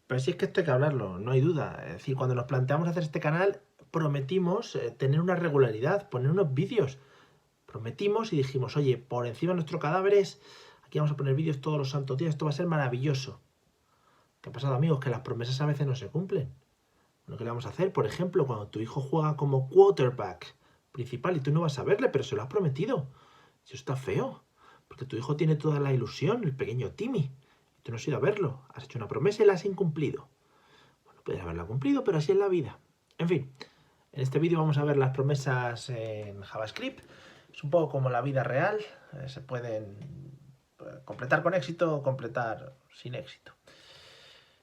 Pero sí es que esto hay que hablarlo, no hay duda. Es decir, cuando nos planteamos hacer este canal, prometimos tener una regularidad, poner unos vídeos. Prometimos y dijimos, oye, por encima de nuestros cadáveres, aquí vamos a poner vídeos todos los santos días, esto va a ser maravilloso. ¿Qué ha pasado, amigos? Que las promesas a veces no se cumplen. Bueno, ¿qué le vamos a hacer? Por ejemplo, cuando tu hijo juega como quarterback principal y tú no vas a verle, pero se lo has prometido. Eso está feo, porque tu hijo tiene toda la ilusión, el pequeño Timmy. Tú no has ido a verlo, has hecho una promesa y la has incumplido. Bueno, puedes haberla cumplido, pero así es la vida. En fin, en este vídeo vamos a ver las promesas en JavaScript. Es un poco como la vida real, se pueden completar con éxito o completar sin éxito.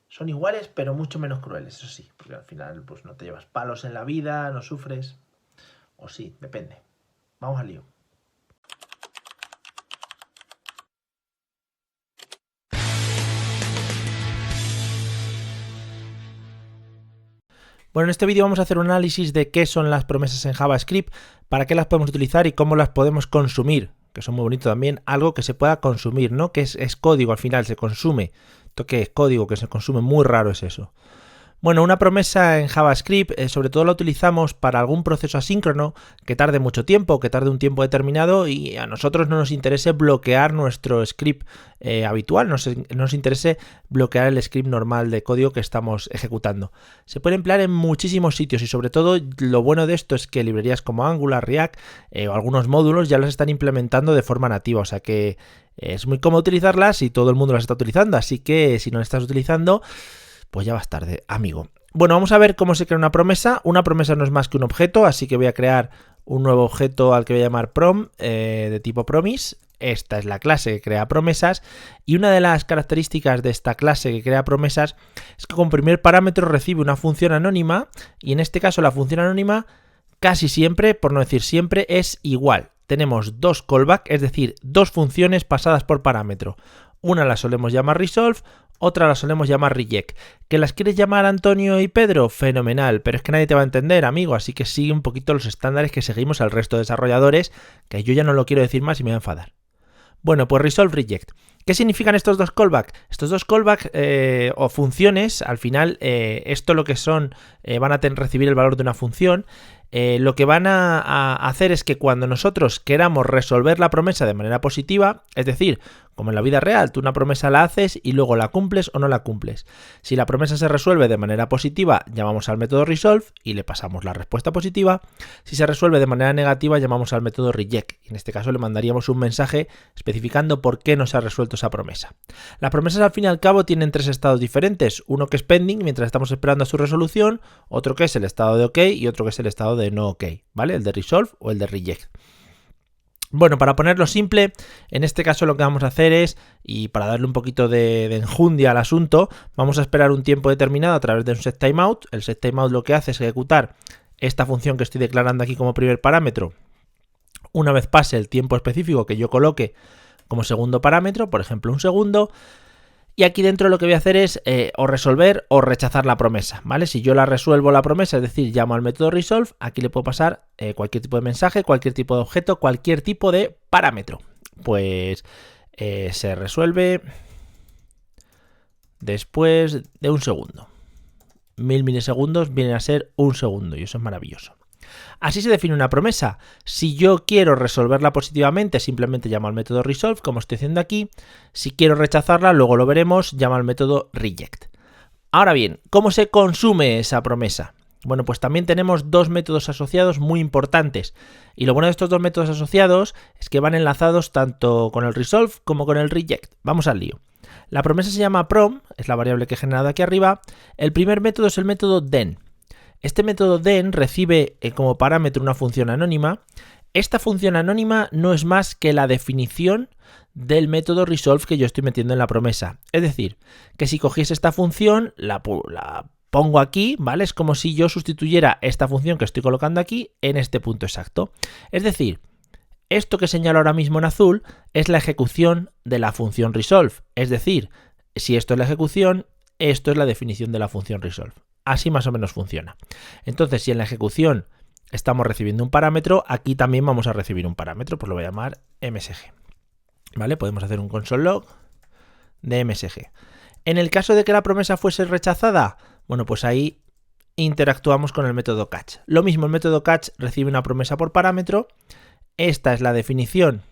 Son iguales, pero mucho menos crueles, eso sí, porque al final pues no te llevas palos en la vida, no sufres, o sí, depende. Vamos al lío. Bueno, en este vídeo vamos a hacer un análisis de qué son las promesas en JavaScript, para qué las podemos utilizar y cómo las podemos consumir, que son muy bonitos también, algo que se pueda consumir, ¿no? Que es código al final, se consume. Esto que es código, que se consume, muy raro es eso. Bueno, una promesa en JavaScript sobre todo la utilizamos para algún proceso asíncrono que tarde mucho tiempo, que tarde un tiempo determinado y a nosotros no nos interese bloquear nuestro script habitual, no nos interese bloquear el script normal de código que estamos ejecutando. Se puede emplear en muchísimos sitios y sobre todo lo bueno de esto es que librerías como Angular, React o algunos módulos ya las están implementando de forma nativa, o sea que es muy cómodo utilizarlas y todo el mundo las está utilizando, así que si no las estás utilizando, pues ya vas tarde, amigo. Bueno, vamos a ver cómo se crea una promesa. Una promesa no es más que un objeto, así que voy a crear un nuevo objeto al que voy a llamar prom, de tipo promise. Esta es la clase que crea promesas y una de las características de esta clase que crea promesas es que como primer parámetro recibe una función anónima y en este caso la función anónima casi siempre, por no decir siempre, es igual. Tenemos dos callback, es decir, dos funciones pasadas por parámetro. Una la solemos llamar resolve, otra la solemos llamar reject. ¿Que las quieres llamar Antonio y Pedro? Fenomenal, pero es que nadie te va a entender, amigo, así que sigue un poquito los estándares que seguimos al resto de desarrolladores, que yo ya no lo quiero decir más y me voy a enfadar. Bueno, pues resolve, reject. ¿Qué significan estos dos callbacks? Estos dos callbacks o funciones, al final, esto lo que son, van a recibir el valor de una función. Lo que van a hacer es que cuando nosotros queramos resolver la promesa de manera positiva, es decir, como en la vida real, tú una promesa la haces y luego la cumples o no la cumples. Si la promesa se resuelve de manera positiva, llamamos al método resolve y le pasamos la respuesta positiva. Si se resuelve de manera negativa, llamamos al método reject. En este caso le mandaríamos un mensaje especificando por qué no se ha resuelto esa promesa. Las promesas al fin y al cabo tienen tres estados diferentes. Uno que es pending mientras estamos esperando a su resolución, otro que es el estado de OK y otro que es el estado de no OK, ¿vale? El de resolve o el de reject. Bueno, para ponerlo simple, en este caso lo que vamos a hacer es, y para darle un poquito de enjundia al asunto, vamos a esperar un tiempo determinado a través de un setTimeout. El setTimeout lo que hace es ejecutar esta función que estoy declarando aquí como primer parámetro una vez pase el tiempo específico que yo coloque como segundo parámetro, por ejemplo un segundo. Y aquí dentro lo que voy a hacer es o resolver o rechazar la promesa, ¿vale? Si yo la resuelvo la promesa, es decir, llamo al método resolve, aquí le puedo pasar cualquier tipo de mensaje, cualquier tipo de objeto, cualquier tipo de parámetro. Pues se resuelve después de un segundo. 1000 milisegundos vienen a ser un segundo y eso es maravilloso. Así se define una promesa. Si yo quiero resolverla positivamente, simplemente llamo al método resolve, como estoy haciendo aquí. Si quiero rechazarla, luego lo veremos, llamo al método reject. Ahora bien, ¿cómo se consume esa promesa? Bueno, pues también tenemos dos métodos asociados muy importantes. Y lo bueno de estos dos métodos asociados es que van enlazados tanto con el resolve como con el reject. Vamos al lío. La promesa se llama prom, es la variable que he generado aquí arriba. El primer método es el método then. Este método then recibe como parámetro una función anónima. Esta función anónima no es más que la definición del método resolve que yo estoy metiendo en la promesa. Es decir, que si cogiese esta función, la pongo aquí, ¿vale? Es como si yo sustituyera esta función que estoy colocando aquí en este punto exacto. Es decir, esto que señalo ahora mismo en azul es la ejecución de la función resolve. Es decir, si esto es la ejecución, esto es la definición de la función resolve. Así más o menos funciona. Entonces, si en la ejecución estamos recibiendo un parámetro, aquí también vamos a recibir un parámetro, pues lo voy a llamar msg. ¿Vale? Podemos hacer un console log de msg. En el caso de que la promesa fuese rechazada, bueno, pues ahí interactuamos con el método catch. Lo mismo, el método catch recibe una promesa por parámetro. Esta es la definición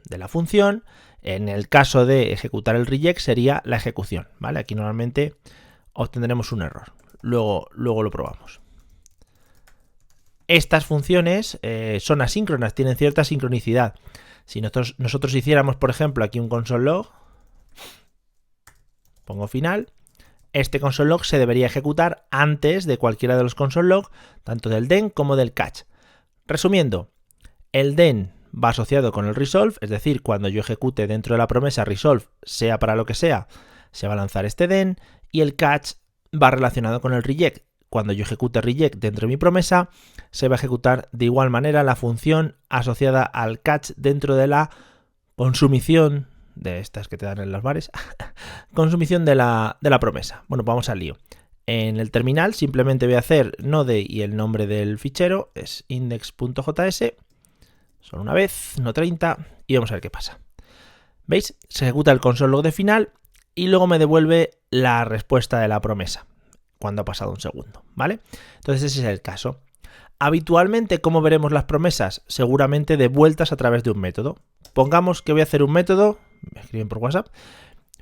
de la función. En el caso de ejecutar el reject sería la ejecución, ¿vale? Aquí normalmente obtendremos un error. Luego lo probamos. Estas funciones son asíncronas, tienen cierta sincronicidad. Si nosotros hiciéramos, por ejemplo, aquí un console log, pongo final, este console log se debería ejecutar antes de cualquiera de los console log, tanto del den como del catch. Resumiendo, el den va asociado con el resolve, es decir, cuando yo ejecute dentro de la promesa resolve, sea para lo que sea, se va a lanzar este den, y el catch va relacionado con el reject. Cuando yo ejecute reject dentro de mi promesa, se va a ejecutar de igual manera la función asociada al catch dentro de la consumición de estas que te dan en los bares, consumición de la promesa. Bueno, vamos al lío. En el terminal simplemente voy a hacer node y el nombre del fichero es index.js, solo una vez, no 30, y vamos a ver qué pasa. ¿Veis? Se ejecuta el console log de final y luego me devuelve la respuesta de la promesa cuando ha pasado un segundo, ¿vale? Entonces ese es el caso. Habitualmente, ¿cómo veremos las promesas? Seguramente devueltas a través de un método. Pongamos que voy a hacer un método, me escriben por WhatsApp,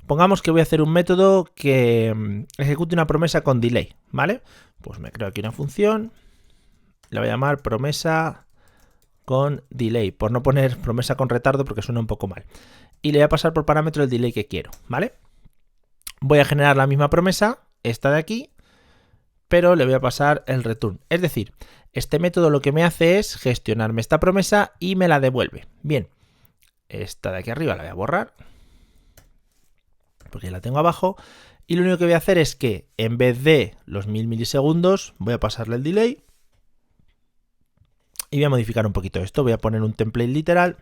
pongamos que voy a hacer un método que ejecute una promesa con delay, ¿vale? Pues me creo aquí una función, la voy a llamar promesa con delay, por no poner promesa con retardo porque suena un poco mal. Y le voy a pasar por parámetro el delay que quiero, ¿vale? Voy a generar la misma promesa, esta de aquí, pero le voy a pasar el return. Es decir, este método lo que me hace es gestionarme esta promesa y me la devuelve. Bien, esta de aquí arriba la voy a borrar porque la tengo abajo, y lo único que voy a hacer es que en vez de los 1000 milisegundos voy a pasarle el delay y voy a modificar un poquito esto. Voy a poner un template literal.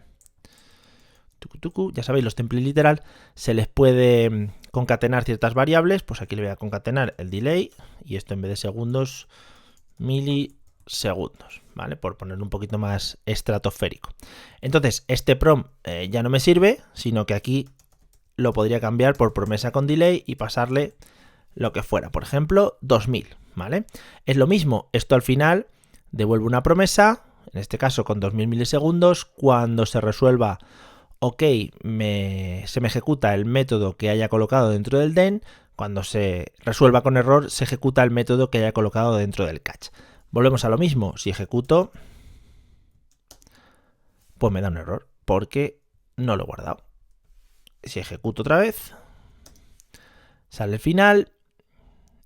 Ya sabéis, los templates literal se les puede concatenar ciertas variables, pues aquí le voy a concatenar el delay y esto en vez de segundos, milisegundos, ¿vale? Por ponerlo un poquito más estratosférico. Entonces, este prompt ya no me sirve, sino que aquí lo podría cambiar por promesa con delay y pasarle lo que fuera, por ejemplo, 2000, ¿vale? Es lo mismo, esto al final devuelve una promesa, en este caso con 2000 milisegundos, cuando se resuelva OK, se me ejecuta el método que haya colocado dentro del den. Cuando se resuelva con error, se ejecuta el método que haya colocado dentro del catch. Volvemos a lo mismo. Si ejecuto, pues me da un error porque no lo he guardado. Si ejecuto otra vez, sale el final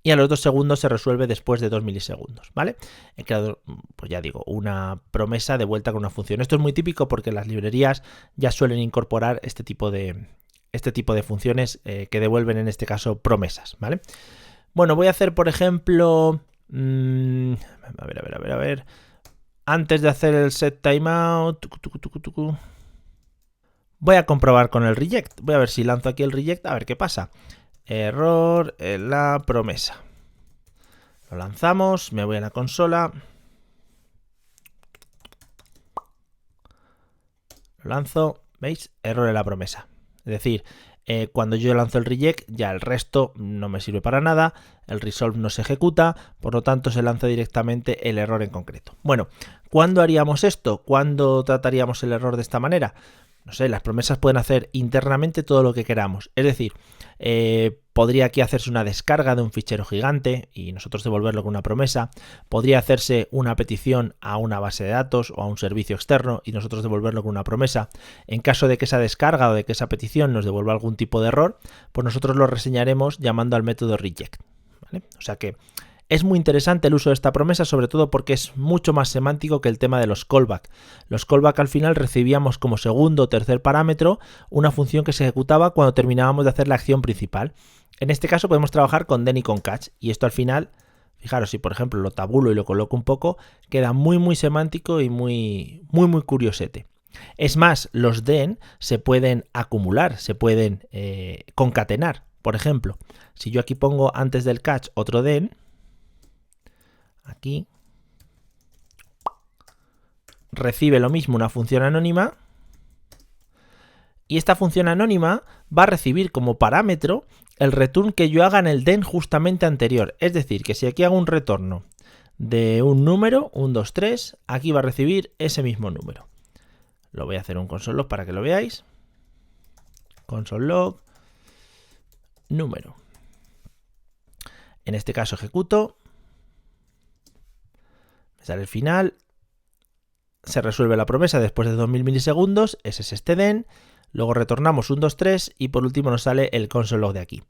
y a los 2 segundos se resuelve después de 2 milisegundos, ¿vale? He creado, pues ya digo, una promesa de vuelta con una función. Esto es muy típico porque las librerías ya suelen incorporar este tipo de funciones que devuelven, en este caso, promesas, ¿vale? Bueno, voy a hacer, por ejemplo, a ver. Antes de hacer el set timeout, voy a comprobar con el reject. Voy a ver si lanzo aquí el reject, a ver qué pasa. Error en la promesa. Lo lanzamos, me voy a la consola. Lo lanzo, ¿veis? Error en la promesa. Es decir, cuando yo lanzo el reject, ya el resto no me sirve para nada, el resolve no se ejecuta, por lo tanto se lanza directamente el error en concreto. Bueno, ¿cuándo haríamos esto? ¿Cuándo trataríamos el error de esta manera? No sé, las promesas pueden hacer internamente todo lo que queramos. Es decir, podría aquí hacerse una descarga de un fichero gigante y nosotros devolverlo con una promesa. Podría hacerse una petición a una base de datos o a un servicio externo y nosotros devolverlo con una promesa. En caso de que esa descarga o de que esa petición nos devuelva algún tipo de error, pues nosotros lo reseñaremos llamando al método reject, ¿vale? O sea que es muy interesante el uso de esta promesa, sobre todo porque es mucho más semántico que el tema de los callback. Los callback al final recibíamos como segundo o tercer parámetro una función que se ejecutaba cuando terminábamos de hacer la acción principal. En este caso podemos trabajar con den y con catch, y esto al final, fijaros, si por ejemplo lo tabulo y lo coloco un poco, queda muy semántico y muy curiosete. Es más, los den se pueden acumular, se pueden concatenar. Por ejemplo, si yo aquí pongo antes del catch otro den, aquí recibe lo mismo una función anónima y esta función anónima va a recibir como parámetro el return que yo haga en el den justamente anterior. Es decir, que si aquí hago un retorno de un número, 1, 2, 3, aquí va a recibir ese mismo número. Lo voy a hacer un console log para que lo veáis. Console log, número. En este caso ejecuto. Me sale el final. Se resuelve la promesa después de 2000 milisegundos. Ese es este den. Luego retornamos 1, 2, 3 y por último nos sale el console log de aquí.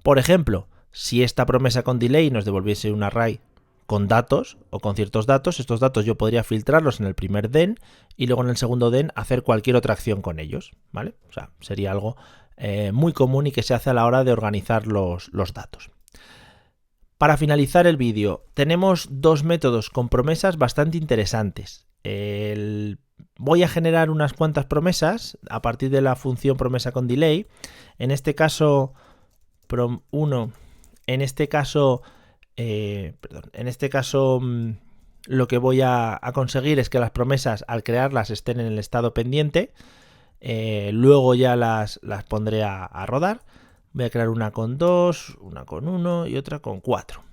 Por ejemplo, si esta promesa con delay nos devolviese un array con datos o con ciertos datos, estos datos yo podría filtrarlos en el primer den y luego en el segundo den hacer cualquier otra acción con ellos, ¿vale? O sea, sería algo muy común y que se hace a la hora de organizar los datos. Para finalizar el vídeo, tenemos dos métodos con promesas bastante interesantes. Voy a generar unas cuantas promesas a partir de la función promesa con delay. En este caso, prom1, lo que voy a conseguir es que las promesas al crearlas estén en el estado pendiente. Luego ya las pondré a rodar. Voy a crear una con 2, una con 1 y otra con 4.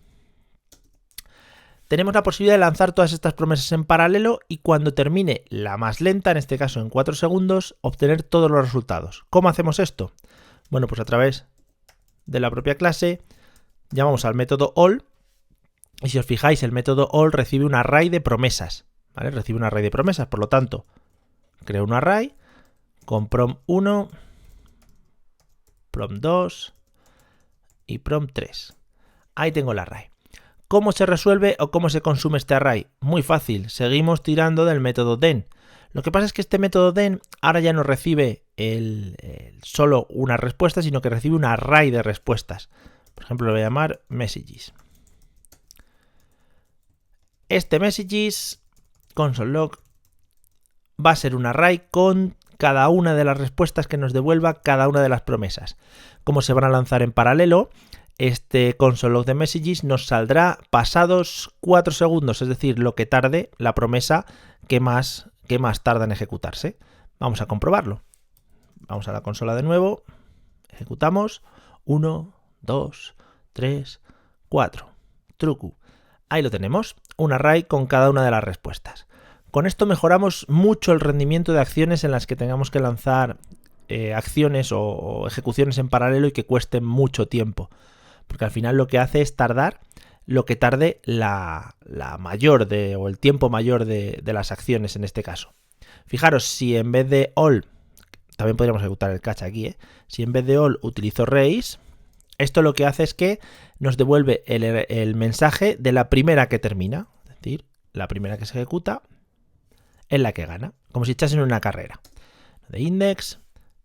Tenemos la posibilidad de lanzar todas estas promesas en paralelo y cuando termine la más lenta, en este caso en 4 segundos, obtener todos los resultados. ¿Cómo hacemos esto? Bueno, pues a través de la propia clase llamamos al método all y si os fijáis el método all recibe un array de promesas, ¿vale? Recibe un array de promesas, por lo tanto, creo un array con prom1, prom2 y prom3. Ahí tengo el array. ¿Cómo se resuelve o cómo se consume este array? Muy fácil, seguimos tirando del método den. Lo que pasa es que este método den ahora ya no recibe solo una respuesta, sino que recibe un array de respuestas. Por ejemplo, lo voy a llamar messages. Este messages, console log, va a ser un array con cada una de las respuestas que nos devuelva cada una de las promesas. Como se van a lanzar en paralelo, este console log de messages nos saldrá pasados 4 segundos, es decir, lo que tarde la promesa que más tarda en ejecutarse. Vamos a comprobarlo. Vamos a la consola de nuevo, ejecutamos, 1, 2, 3, 4, trucu. Ahí lo tenemos, un array con cada una de las respuestas. Con esto mejoramos mucho el rendimiento de acciones en las que tengamos que lanzar acciones o ejecuciones en paralelo y que cuesten mucho tiempo. Porque al final lo que hace es tardar lo que tarde la mayor o el tiempo mayor de las acciones en este caso. Fijaros, si en vez de all, también podríamos ejecutar el catch aquí, si en vez de all utilizo raise, esto lo que hace es que nos devuelve el mensaje de la primera que termina, es decir, la primera que se ejecuta es la que gana, como si echasen una carrera. De index,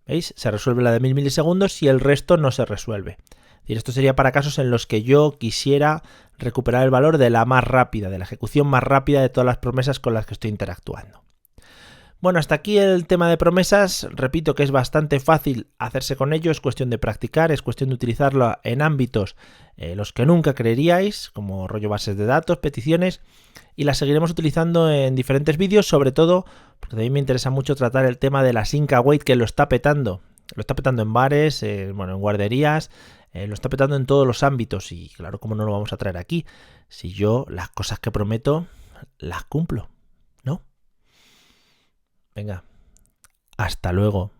¿veis? Se resuelve la de 1000 milisegundos y el resto no se resuelve. Es decir, esto sería para casos en los que yo quisiera recuperar el valor de la más rápida, de la ejecución más rápida de todas las promesas con las que estoy interactuando. Bueno, hasta aquí el tema de promesas. Repito que es bastante fácil hacerse con ello, es cuestión de practicar, es cuestión de utilizarlo en ámbitos los que nunca creeríais, como rollo bases de datos, peticiones, y las seguiremos utilizando en diferentes vídeos, sobre todo porque también me interesa mucho tratar el tema de la sync await, que lo está petando en bares, en guarderías, lo está petando en todos los ámbitos y claro, ¿cómo no lo vamos a traer aquí? Si yo las cosas que prometo las cumplo, ¿no? Venga, hasta luego.